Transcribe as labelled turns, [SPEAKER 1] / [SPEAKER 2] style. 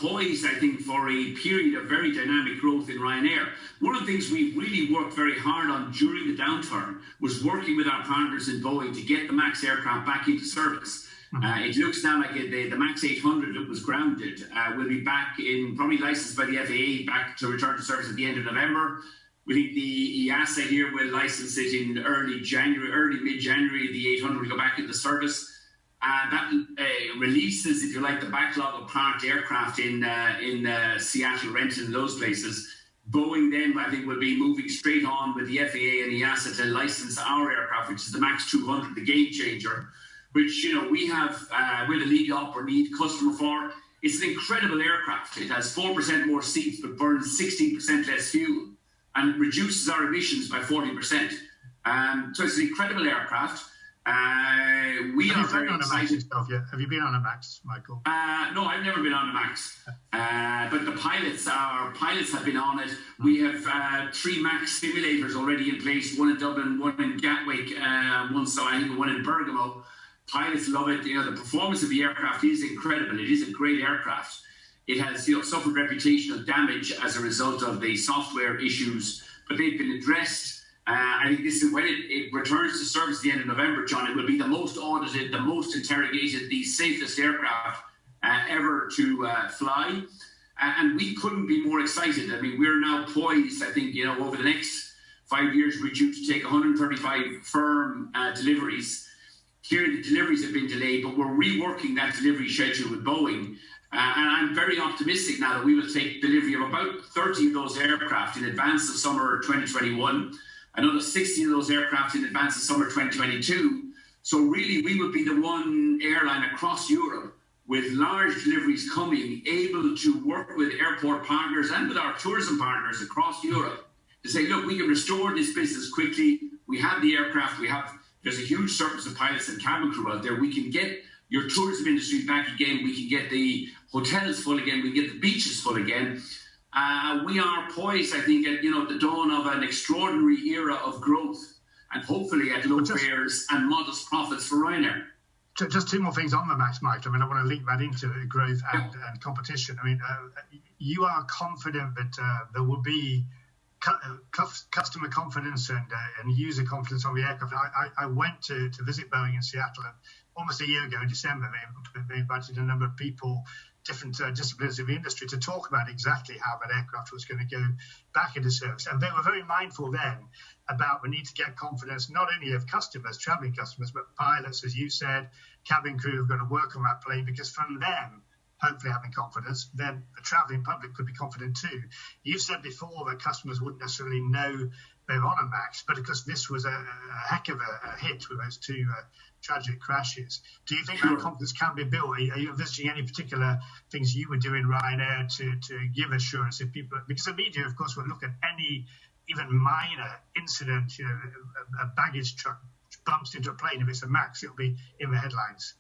[SPEAKER 1] poised, I think, for a period of very dynamic growth in Ryanair. One of the things we really worked very hard on during the downturn was working with our partners in Boeing to get the MAX aircraft back into service. It looks now like the MAX 800 that was grounded will be back in, probably licensed by the FAA, back to return to service at the end of November. We think the EASA here will license it in early mid-January. The 800 will go back into service. That releases, if you like, the backlog of parked aircraft in Seattle, Renton, and those places. Boeing then, I think, will be moving straight on with the FAA and EASA to license our aircraft, which is the MAX 200, the game changer, which, you know, we're the lead op or lead customer for. It's an incredible aircraft. It has 4% more seats, but burns 16% less fuel, and it reduces our emissions by 40%. So it's an incredible aircraft. We are very excited.
[SPEAKER 2] Have you been on a MAX, Michael?
[SPEAKER 1] No, I've never been on a MAX. But the pilots have been on it. We have 3 MAX simulators already in place, one in Dublin, one in Gatwick, one in Bergamo. Pilots love it. You know, the performance of the aircraft is incredible. It is a great aircraft. It has, you know, suffered reputational damage as a result of the software issues, but they've been addressed. I think this is when it returns to service at the end of November, John. It will be the most audited, the most interrogated, the safest aircraft ever to fly. And we couldn't be more excited. I mean, we're now poised, I think, you know, over the next 5 years, we're due to take 135 firm deliveries. Clearly, the deliveries have been delayed, but we're reworking that delivery schedule with Boeing. And I'm very optimistic now that we will take delivery of about 30 of those aircraft in advance of summer 2021, another 60 of those aircraft in advance of summer 2022. So really, we will be the one airline across Europe with large deliveries coming, able to work with airport partners and with our tourism partners across Europe to say, look, we can restore this business quickly. We have the aircraft. There's a huge surplus of pilots and cabin crew out there. We can get your tourism industry back again. We can get the hotels full again. We can get the beaches full again. We are poised, I think, at, you know, the dawn of an extraordinary era of growth, and hopefully at low fares and modest profits for Ryanair.
[SPEAKER 2] Just 2 more things on the MAX, Mike. I mean, I want to link that into growth and competition. I mean, you are confident that there will be customer confidence and user confidence on the aircraft. I went to visit Boeing in Seattle almost a year ago in December. They invited a number of people, different disciplines of the industry, to talk about exactly how that aircraft was going to go back into service. And they were very mindful then about the need to get confidence not only of customers, traveling customers, but pilots, as you said, cabin crew who are going to work on that plane, because from them, hopefully having confidence, then the travelling public could be confident too. You've said before that customers wouldn't necessarily know they're on a MAX, but because this was a heck of a hit with those 2 tragic crashes, do you think that confidence can be built? Are you envisaging any particular things you would do in Ryanair to give assurance if people, because the media, of course, will look at any even minor incident, you know, a baggage truck bumps into a plane. If it's a MAX, it'll be in the headlines.